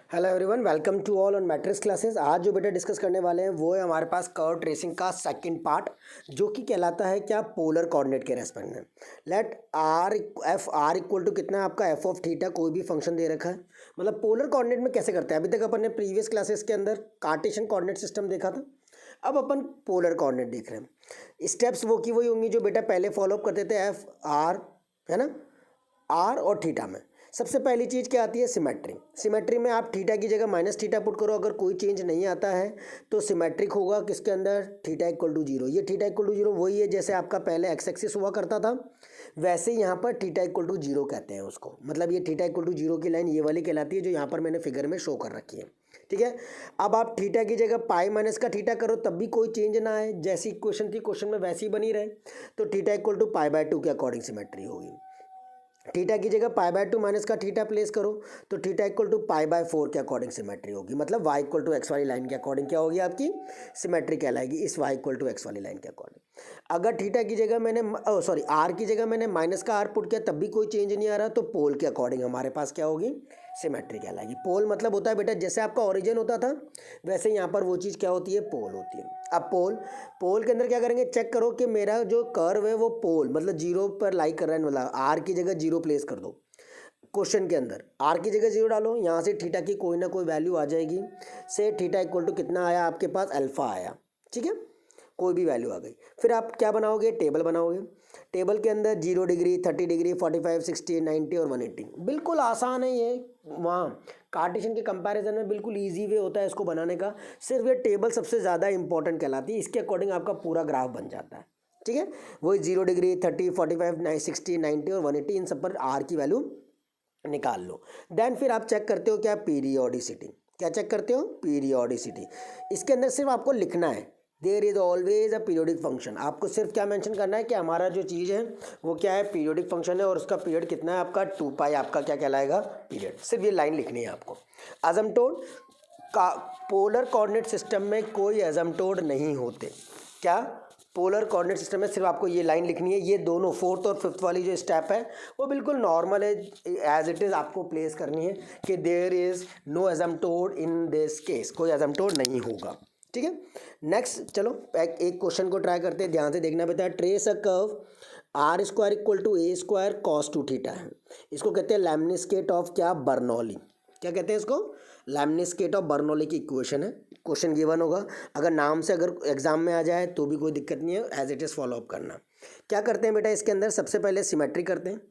Hello everyone, welcome to all on matrix classes. आज जो बेटा डिस्कस करने वाले हैं वो है हमारे पास कर्व ट्रेसिंग का सेकंड पार्ट, जो कि कहलाता है क्या, पोलर कोऑर्डिनेट के रेस्पेक्ट में। Let r f r equal to कितना है आपका, एफ ऑफ थीटा, कोई भी फंक्शन दे रखा है। मतलब पोलर कोऑर्डिनेट में कैसे करते हैं, अभी तक अपन ने प्रीवियस क्लासेस के अंदर कार्टेशियन कोऑर्डिनेट सिस्टम देखा था। अब अपन पोलर कोऑर्डिनेट देख रहे हैं। स्टेप्स वो की वही होंगी जो बेटा पहले फॉलो अप करते थे, एफ आर, है ना, आर और थीटा में। सबसे पहली चीज़ क्या आती है, सिमेट्री। सिमेट्री में आप थीटा की जगह माइनस थीटा पुट करो, अगर कोई चेंज नहीं आता है तो सिमेट्रिक होगा किसके अंदर, थीटा इक्वल टू जीरो। ये थीटा इक्वल टू जीरो वही है जैसे आपका पहले एक्स एक्सिस हुआ करता था, वैसे यहाँ पर थीटा इक्वल टू जीरो कहते हैं उसको। मतलब ये थीटा इक्वल टू जीरो की लाइन ये वाली कहलाती है जो यहाँ पर मैंने फिगर में शो कर रखी है। ठीक है, अब आप थीटा की जगह पाई माइनस का थीटा करो तब भी कोई चेंज ना आए, जैसी इक्वेशन थी क्वेश्चन में वैसी बनी रहे, तो theta equal to pi by two के अकॉर्डिंग सिमेट्री होगी। थीटा की जगह पाई बाय टू माइनस का थीटा प्लेस करो तो theta equal to pi by four के अकॉर्डिंग सिमेट्री होगी। मतलब वाई इक्वल टू एक्स वाली लाइन के अकॉर्डिंग क्या होगी आपकी, सिमेट्री कहलाएगी इस वाई इक्वल टू एक्स वाली लाइन के अकॉर्डिंग। अगर थीटा की जगह मैंने सॉरी आर की जगह मैंने माइनस का आर पुट किया तब भी कोई चेंज नहीं आ रहा, तो पोल के अकॉर्डिंग हमारे पास क्या होगी, सिमेट्री कहलाएगी। पोल मतलब होता है बेटा जैसे आपका ओरिजिन होता था वैसे यहाँ पर वो चीज़ क्या होती है, पोल होती है। अब पोल पोल के अंदर क्या करेंगे, चेक करो कि मेरा जो कर्व है वो पोल मतलब जीरो पर लाइक कर रहा है, मतलब आर की जगह जीरो प्लेस कर दो। क्वेश्चन के अंदर आर की जगह जीरो डालो, यहाँ से थीटा की कोई ना कोई वैल्यू आ जाएगी। से थीटा इक्वल टू कितना आया आपके पास, अल्फा आया। ठीक है, कोई भी वैल्यू आ गई। फिर आप क्या बनाओगे, टेबल बनाओगे। टेबल के अंदर 0 डिग्री, 30 डिग्री, 45, 60, 90 और 180। बिल्कुल आसान है ये, वहाँ कार्टेशियन के कंपैरिजन में बिल्कुल इजी वे होता है इसको बनाने का। सिर्फ ये टेबल सबसे ज़्यादा इंपॉर्टेंट कहलाती है, इसके अकॉर्डिंग आपका पूरा ग्राफ बन जाता है। ठीक है, वही 0 डिग्री, 30, 45, 60, 90 और 180, इन सब पर आर की वैल्यू निकाल लो। देन फिर आप चेक करते हो क्या, पीरियोडिसिटी। क्या चेक करते हो, पीरियोडिसिटी। इसके अंदर सिर्फ आपको लिखना है there is always a periodic function. आपको सिर्फ क्या मेंशन करना है कि हमारा जो चीज़ है वो क्या है, पीरियोडिक फंक्शन है और उसका पीरियड कितना है आपका, 2 पाई आपका क्या कहलाएगा, पीरियड। सिर्फ ये लाइन लिखनी है आपको। अजम्पटोड का पोलर कोऑर्डिनेट सिस्टम में कोई एजम्पटोड नहीं होते। क्या, पोलर कोऑर्डिनेट सिस्टम में सिर्फ आपको ये लाइन लिखनी है। ये दोनों फोर्थ और फिफ्थ वाली जो स्टेप है वो बिल्कुल नॉर्मल है, एज इट इज़ आपको प्लेस करनी है कि there is no asymptote in this case, कोई एजम्पटोड नहीं होगा। ठीक है, नेक्स्ट चलो एक क्वेश्चन को ट्राई करते हैं, ध्यान से देखना बेटा। Trace a curve r square equal to A square cos two theta है। इसको कहते हैं लेमनिस्केट ऑफ क्या, बर्नौली। क्या कहते हैं इसको, लेमनिस्केट ऑफ बर्नौली की इक्वेशन है। क्वेश्चन गिवन होगा, अगर नाम से अगर एग्जाम में आ जाए तो भी कोई दिक्कत नहीं है, as it is follow up करना। क्या करते हैं बेटा, इसके अंदर सबसे पहले सिमेट्री करते हैं।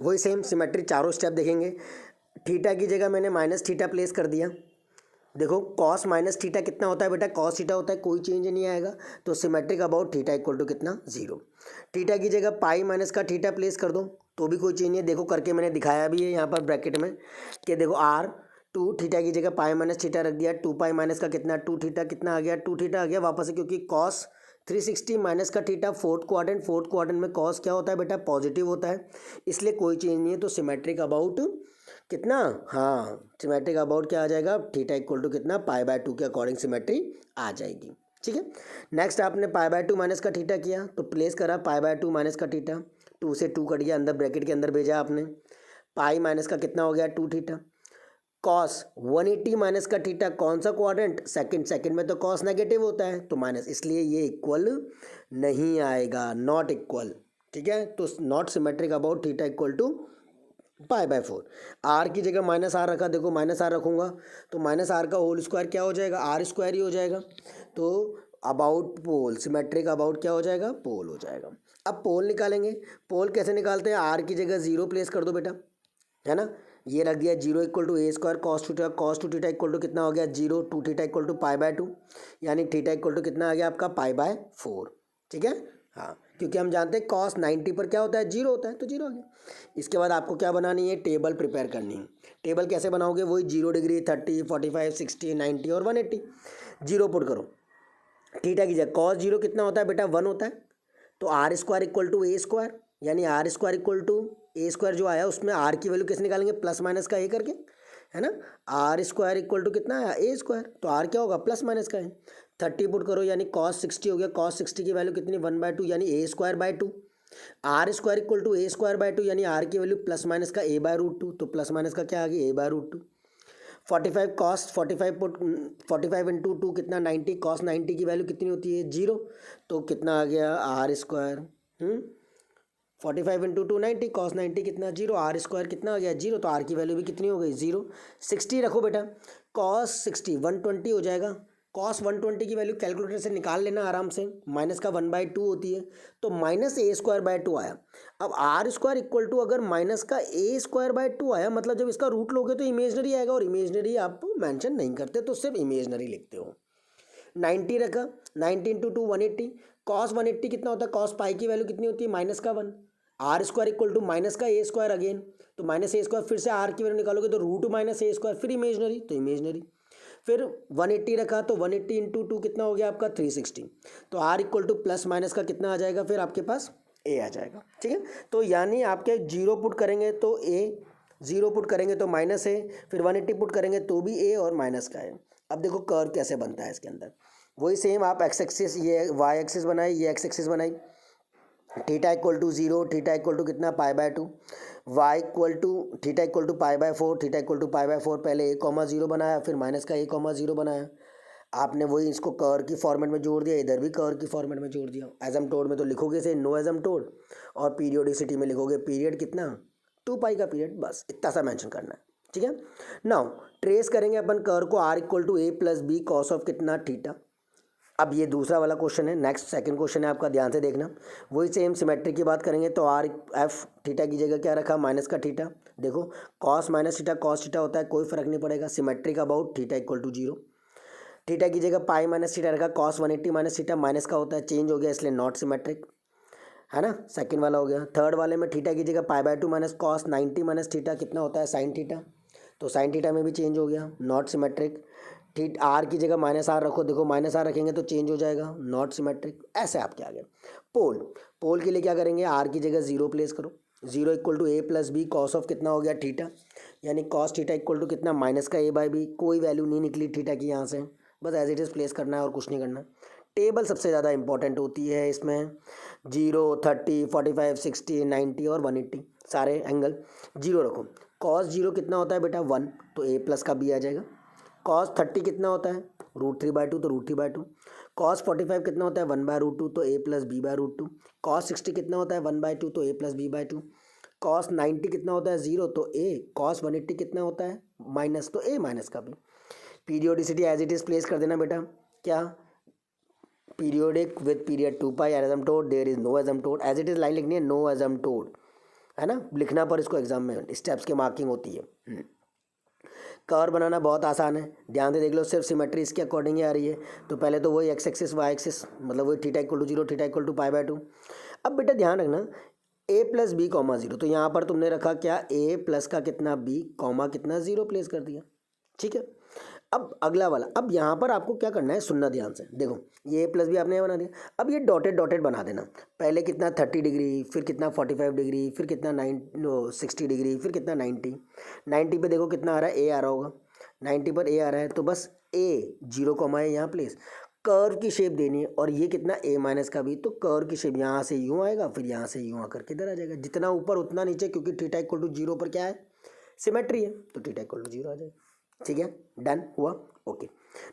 वही सेम सिमेट्री चारों स्टेप देखेंगे। थीटा की जगह मैंने माइनस थीटा प्लेस कर दिया। देखो कॉस माइनस थीटा कितना होता है बेटा, कॉस थीटा होता है, कोई चेंज नहीं आएगा, तो symmetric about theta equal to कितना, जीरो। थीटा की जगह पाई माइनस का थीटा प्लेस कर दो तो भी कोई चेंज नहीं है। देखो करके मैंने दिखाया भी है यहाँ पर ब्रैकेट में कि देखो आर टू थीटा की जगह पाई माइनस थीटा रख दिया, 2 पाई माइनस का कितना, 2 थीटा कितना आ गया, 2 थीटा आ गया वापस से, क्योंकि कॉस 360 माइनस का थीटा फोर्थ क्वाड्रेंट में कॉस क्या होता है बेटा, पॉजिटिव होता है, इसलिए कोई चेंज नहीं है। तो सिमेट्रिक अबाउट कितना, हाँ सिमेट्रिक अबाउट क्या आ जाएगा, थीटा इक्वल टू कितना, पाई बाय टू के अकॉर्डिंग सिमेट्री आ जाएगी। ठीक है, नेक्स्ट आपने पाई बाय टू माइनस का थीटा किया तो प्लेस करा पाई बाय टू माइनस का थीटा, 2 से 2 कट गया, अंदर ब्रैकेट के अंदर भेजा आपने। पाई माइनस का कितना हो गया, 2 थीटा। कॉस 180 माइनस का थीटा, कौन सा क्वाड्रेंट, सेकंड में तो कॉस नेगेटिव होता है तो माइनस, इसलिए ये इक्वल नहीं आएगा, नॉट इक्वल। ठीक है, तो not symmetric about theta equal to pi by four. R की जगह माइनस आर रखा, देखो माइनस आर रखूँगा तो माइनस आर का होल स्क्वायर क्या हो जाएगा, आर स्क्वायर ही हो जाएगा। तो अबाउट पोल, सिमेट्रिक अबाउट क्या हो जाएगा, पोल हो जाएगा। अब पोल निकालेंगे। पोल कैसे निकालते हैं, आर की जगह जीरो प्लेस कर दो बेटा, है ना। ये रख दिया zero equal to A square cos two theta equal to कितना हो गया, zero, 2 theta equal to pi by two, यानी थीटा इक्वल टू कितना आ गया आपका, पाई बाय फोर। ठीक है, हाँ क्योंकि हम जानते हैं कॉस 90 पर क्या होता है, जीरो होता है, तो जीरो आ गया। इसके बाद आपको क्या बनानी है, टेबल प्रिपेयर करनी है। टेबल कैसे बनाओगे, वही 0 डिग्री, 30, 45, 60, 90 और 180। जीरो पुट करो, थीटा की जगह कॉस जीरो कितना होता है बेटा, 1 होता है, तो R square equal to A square, यानी R square equal to A square जो आया उसमें आर की वैल्यू कैसे निकालेंगे, प्लस माइनस का ए करके, है ना। आर स्क्वायर इक्वल टू कितना आया, ए स्क्वायर, तो आर क्या होगा, प्लस माइनस का है। 30 पुट करो यानी कॉस 60 हो गया, कॉस 60 की वैल्यू कितनी, 1/2 यानी A square by two. R square equal to A square by two, यानी आर की वैल्यू प्लस माइनस का ए बाय रूट टू, तो प्लस माइनस का क्या आ गया, A by root two. 45 cos 45 put 45 into two कितना 90, कॉस 90 की वैल्यू कितनी होती है 0, तो कितना आ गया r square 45 into two 90, cos 90 कितना 0, आर स्क्वायर कितना आ गया 0, तो आर की वैल्यू भी कितनी हो गई 0। 60 रखो बेटा, कॉस 60 120 हो जाएगा, कॉस 120 की वैल्यू कैलकुलेटर से निकाल लेना आराम से, माइनस का 1/2 होती है, तो माइनस ए स्क्वायर बाय 2 आया। अब आर स्क्वायर इक्वल टू अगर माइनस का ए स्क्वायर बाय 2 आया, मतलब जब इसका रूट लोगे तो इमेजनरी आएगा, और इमेजनरी आप मेंशन नहीं करते तो सिर्फ इमेजनरी लिखते हो। 90 रखा, 90 इंटू टू 180, कॉस 180 कितना होता है, कॉस पाई की वैल्यू कितनी होती है माइनस का 1, r square equal to minus का ए स्क्वायर अगेन, तो माइनस ए स्क्वायर फिर से आर की वैल्यू निकालोगे तो रूट माइनस ए स्क्वायर, फिर इमेजनरी तो इमेजनरी, फिर 180 रखा तो 180 इंटू टू कितना हो गया आपका 360, तो r equal to plus minus का कितना आ जाएगा, फिर आपके पास ए आ जाएगा। ठीक है, तो यानी आपके 0 पुट करेंगे तो ए, 0 पुट करेंगे तो माइनस ए, फिर 180 पुट करेंगे तो भी ए और माइनस का है। अब देखो कर्व कैसे बनता है इसके अंदर, वही सेम आप एक्स एक्सिस, ये वाई एक्सिस बनाई, ये एक्स एक्सिस बनाई, theta equal to 0, theta equal to कितना π/2, Y equal to theta equal to π/4, theta equal to π/4, पहले a,0 बनाया, फिर माइनस का a,0 बनाया, आपने वही इसको कर्व की फॉर्मेट में जोड़ दिया, इधर भी कर्व की फॉर्मेट में जोड़ दिया। एजम्पटोड में तो लिखोगे से नो एजम्पटोड, और पीरियोडिसिटी में लिखोगे पीरियड कितना 2 पाई का पीरियड, बस इतना सा मेंशन करना है। ठीक है, नाउ ट्रेस करेंगे अपन कर्व को, r equal to a plus b cos of कितना थीटा। अब ये दूसरा वाला क्वेश्चन है, नेक्स्ट सेकंड क्वेश्चन है आपका, ध्यान से देखना। वही सेम सिमेट्री की बात करेंगे तो आर एफ थीटा की जगह क्या रखा माइनस का थीटा, देखो cos minus theta cos theta होता है, कोई फर्क नहीं पड़ेगा, symmetric about theta equal to 0। Theta की जगह पाई माइनस थीटा रखा, कॉस 180 माइनस थीटा, माइनस का होता है, चेंज हो गया इसलिए नॉट सिमेट्रिक, है ना, सेकंड वाला हो गया। थर्ड वाले में थीटा की जगह π/2 माइनस कॉस 90 माइनस थीटा कितना होता है साइन थीटा, तो साइन थीटा में भी चेंज हो गया, नॉट सिमेट्रिक। आर की जगह माइनस आर रखो, देखो माइनस आर रखेंगे तो चेंज हो जाएगा, नॉट सिमेट्रिक। ऐसे आपके आगे पोल, पोल के लिए क्या करेंगे, आर की जगह 0 प्लेस करो, 0 equal to a plus b cos of कितना हो गया थीटा, यानी कॉस थीटा इक्वल टू कितना माइनस का a/b, कोई वैल्यू नहीं निकली थीटा की यहाँ से, बस एज इट इज़ प्लेस करना है और कुछ नहीं करना। टेबल सबसे ज़्यादा इंपॉर्टेंट होती है इसमें, 0 30 45 60 90 और 180 सारे एंगल 0 रखो। कॉस 0 कितना होता है बेटा 1, तो a प्लस का b आ जाएगा। कॉस 30 कितना होता है √3/2, तो √3/2। कॉस 45 कितना होता है 1/√2, तो a प्लस b/√2। कॉस 60 कितना होता है 1/2, तो a प्लस b/2। कॉस 90 कितना होता है 0, तो a। कॉस 180 कितना होता है माइनस, तो a माइनस का b। Periodicity as it is place कर देना बेटा, क्या periodic with period 2 pi, asymptote there is no asymptote, as it is line लिखनी है नो एजम्पटोड, है ना, लिखना पर इसको एग्जाम में स्टेप्स की मार्किंग होती है। कर्व बनाना बहुत आसान है, ध्यान से देख लो, सिर्फ सिमेट्री इसके अकॉर्डिंग ही आ रही है। तो पहले तो वही एक्स एक्सिस वाई एक्सिस, मतलब वही theta equal to 0 theta equal to π/2। अब बेटा ध्यान रखना, a प्लस बी कॉमा 0, तो यहाँ पर तुमने रखा क्या a प्लस का कितना b कॉमा कितना 0 प्लेस कर दिया। ठीक है, अब अगला वाला, अब यहाँ पर आपको क्या करना है सुनना ध्यान से, देखो ये प्लस भी आपने बना दिया, अब ये डॉटेड डॉटेड बना देना, पहले कितना 30 डिग्री, फिर कितना 45 डिग्री, फिर कितना 60 डिग्री, फिर कितना 90 पे देखो कितना आ रहा है a आ रहा होगा, 90 पर a आ रहा है, तो बस a 0 कॉमा है यहाँ प्लेस, कर्व की शेप देनी है, और ये कितना a माइनस का भी, तो कर्व की शेप यहाँ से यूँ आएगा, फिर यहाँ से यूँ आकर किधर आ जाएगा, जितना ऊपर उतना नीचे, क्योंकि थीटा इक्वल टू 0 पर क्या है सिमेट्री है, तो थीटा इक्वल टू 0 आ जाएगा। ठीक है, डन हुआ, ओके।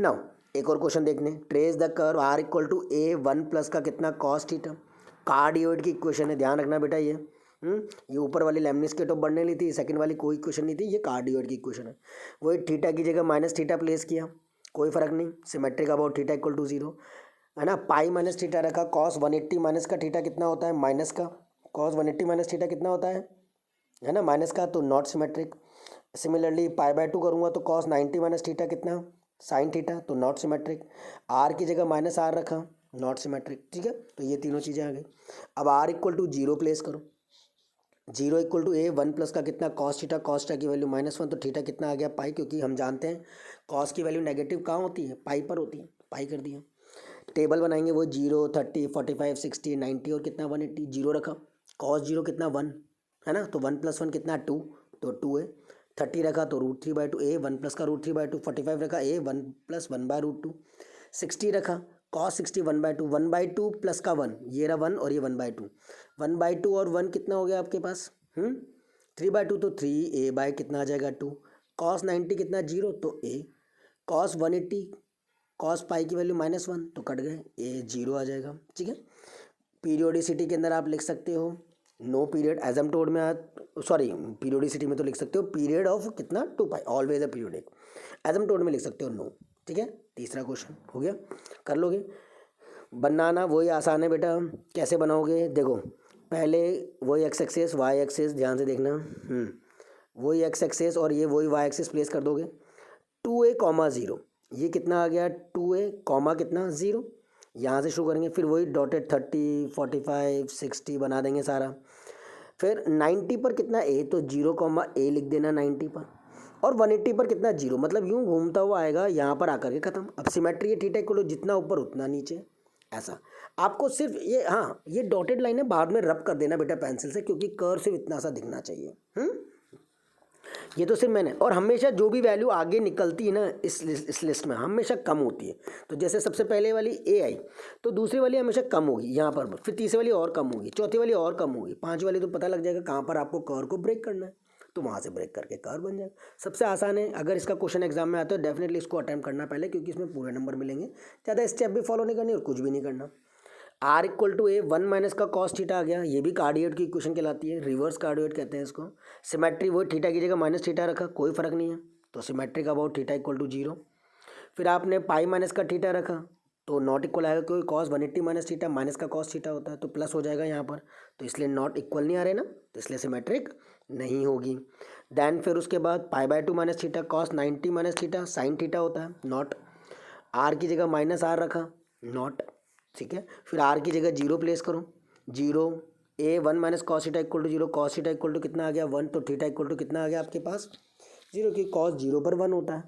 नाउ एक और क्वेश्चन देखने, trace the curve r equal to a1 plus का कितना कॉस थीटा, कार्डियोइड की इक्वेशन है, ध्यान रखना बेटा ये ऊपर वाली लेमनिस के टॉप बढ़ने ली थी, सेकंड वाली कोई इक्वेशन नहीं थी, ये कार्डियोइड की इक्वेशन है। वही थीटा की जगह माइनस थीटा प्लेस किया, कोई फर्क नहीं, symmetric about theta equal to 0, है ना, पाई माइनस थीटा रखा, कॉस 180 माइनस का थीटा कितना होता है माइनस का, कॉस 180 माइनस थीटा कितना होता है ना माइनस का, तो नॉट सिमेट्रिक। सिमिलरली π/2 करूँगा तो कॉस 90 माइनस थीटा कितना साइन थीटा, तो नॉट सिमेट्रिक। आर की जगह माइनस आर रखा, नॉट सिमेट्रिक। ठीक है, तो ये तीनों चीज़ें आ गई। अब r इक्वल टू 0 प्लेस करो, 0 इक्वल टू a1 प्लस का कितना कॉस थीटा की वैल्यू -1, तो थीटा कितना आ गया पाई, क्योंकि हम जानते हैं कॉस की वैल्यू नेगेटिव कहाँ होती है पाई पर होती है, पाई कर दिया। टेबल बनाएंगे वो 0 30 45 60 90 और कितना 180, 0 रखा, कॉस 0 कितना 1 है ना, तो 1 + 1 कितना 2, तो 2 है। 30 रखा तो √3/2 a, 1 प्लस का √3/2, 45 रखा a 1 + 1/√2, 60 रखा कॉस 60 1/2, 1/2 प्लस का 1, ये रहा 1 और ये 1/2, 1/2 और 1 कितना हो गया आपके पास 3/2, तो 3a बाय कितना आ जाएगा 2, कॉस 90 कितना 0 तो ए, कॉस 180 कॉस पाई की वैल्यू -1 तो कट गए, ए 0 आ जाएगा। ठीक है, पीरियोडिसिटी के अंदर आप लिख सकते हो नो पीरियड एजम्प्टोड में, सॉरी पीरियोडिसिटी में तो लिख सकते हो पीरियड ऑफ कितना 2 पाई, ऑलवेज अ पीरियोडिक। एजम्प्टोड में लिख सकते हो नो। ठीक है, तीसरा क्वेश्चन हो गया, कर लोगे। बनाना वही आसान है बेटा, कैसे बनाओगे देखो, पहले वही एक्स एक्सेस वाई एक्सेस ध्यान से देखना, वही एक्स एक्सेस और ये वही वाई एक्सेस प्लेस कर दोगे। 2a,0 ये कितना आ गया 2a, कितना 0, यहाँ से शुरू करेंगे, फिर वही डॉटेड 30 45 60 बना देंगे सारा। फिर 90 पर कितना ए, तो 0, ए लिख देना 90 पर, और 180 पर कितना 0, मतलब यूँ घूमता हुआ आएगा यहाँ पर आकर के ख़त्म। अब सिमेट्री है थीटा इक्वल टू जितना ऊपर उतना नीचे, ऐसा। आपको सिर्फ ये, हाँ ये डॉटेड लाइन है, बाद में रब कर देना बेटा पेंसिल से, क्योंकि कर्व सिर्फ इतना सा दिखना चाहिए। ये तो सिर्फ मैंने, और हमेशा जो भी वैल्यू आगे निकलती है ना इस लिस्ट में हमेशा कम होती है। तो जैसे सबसे पहले वाली ए आई, तो दूसरी वाली हमेशा कम होगी यहाँ पर, फिर तीसरी वाली और कम होगी, चौथी वाली और कम होगी, पांचवी वाली तो पता लग जाएगा कहाँ पर आपको कर्व को ब्रेक करना है, तो वहाँ से ब्रेक करके कर्व बन जाएगा। सबसे आसान है, अगर इसका क्वेश्चन एग्जाम में आता है तो डेफिनेटली इसको अटैम्प्ट करना पहले, क्योंकि इसमें पूरे नंबर मिलेंगे, ज़्यादा स्टेप भी फॉलो नहीं करनी और कुछ भी नहीं करना। R equal to a, 1 minus का कॉस थीटा आ गया, ये भी कार्डियोइड की इक्वेशन कहलाती है, रिवर्स कार्डियोइड कहते हैं इसको। सिमेट्री वही थीटा की जगह माइनस थीटा रखा, कोई फर्क नहीं है, तो symmetric about theta equal to 0। फिर आपने पाई माइनस का थीटा रखा, तो नॉट इक्वल आएगा, क्योंकि कॉस 180 माइनस थीटा, माइनस का कॉस थीटा होता है, तो प्लस हो जाएगा यहाँ पर, तो इसलिए नॉट इक्वल नहीं आ रहे ना, तो इसलिए सिमेट्रिक नहीं होगी। दैन फिर उसके बाद पाई/2 minus theta, cos 90 minus theta sine theta होता है, नॉट। आर की जगह -r रखा, नॉट। ठीक है, फिर आर की जगह 0 प्लेस करो, 0 a 1 minus cos theta equal to 0, cos theta equal to कितना आ गया 1, तो थीटा इक्वल टू कितना आ गया आपके पास 0, की कॉस 0 पर 1 होता है,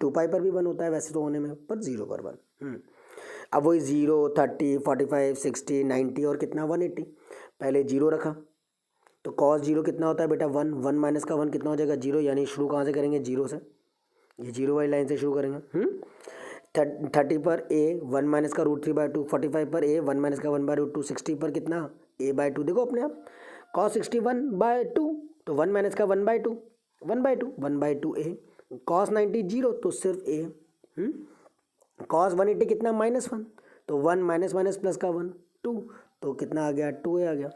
2 पाई पर भी 1 होता है वैसे तो होने में, पर 0 पर 1। अब वही 0 30 45 60 90 और कितना 180, पहले 0 रखा, तो कॉस 0 कितना होता है बेटा 1, 1 माइनस का 1 कितना हो जाएगा 0, यानी शुरू कहाँ से करेंगे 0 से, ये 0 वाली लाइन से शुरू करेंगे। 30 पर a 1 माइनस का √3/2, 45 पर a 1 माइनस का 1/√2, 60 पर कितना a/2, देखो अपने आप cos 60 1/2, तो 1 माइनस का 1/2 1/2 a, cos 90 0, तो सिर्फ a। cos 180 कितना -1, तो 1 माइनस प्लस का 1 2, तो कितना आ गया 2a आ गया।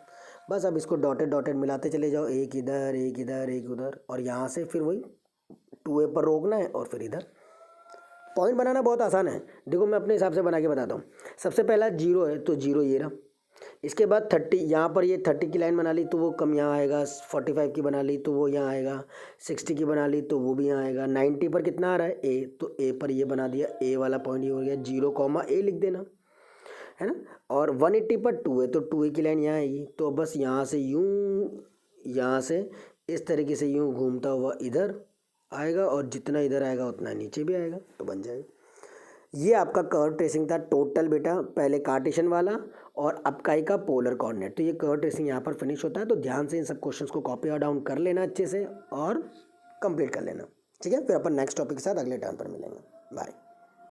बस अब इसको डॉटेड डॉटेड मिलाते चले जाओ, एक इधर एक इधर एक उधर, और यहाँ से फिर वही 2a पर रोकना है और फिर इधर। पॉइंट बनाना बहुत आसान है, देखो मैं अपने हिसाब से बना के बताता हूँ। सबसे पहला 0 है, तो 0 ये रहा, इसके बाद 30, यहाँ पर ये 30 की लाइन बना ली तो वो कम यहाँ आएगा, 45 की बना ली तो वो यहाँ आएगा, 60 की बना ली तो वो भी यहाँ आएगा, 90 पर कितना आ रहा है a, तो a पर ये बना दिया, a वाला पॉइंट ये हो गया, 0, a लिख देना है ना। और 180 पर 2 है, तो 2a की लाइन यहाँ आएगी, तो बस यहाँ से यूँ, यहाँ से इस तरीके से यूँ घूमता हुआ इधर आएगा, और जितना इधर आएगा उतना नीचे भी आएगा, तो बन जाएगा। ये आपका कर्व ट्रेसिंग था टोटल बेटा, पहले कार्टेशियन वाला और अब काई का पोलर कोऑर्डिनेट। तो ये कर्व ट्रेसिंग यहाँ पर फिनिश होता है, तो ध्यान से इन सब क्वेश्चंस को कॉपी और डाउन कर लेना अच्छे से और कंप्लीट कर लेना। ठीक है, फिर अपन नेक्स्ट टॉपिक के साथ अगले टर्न पर मिलेंगे। बाय।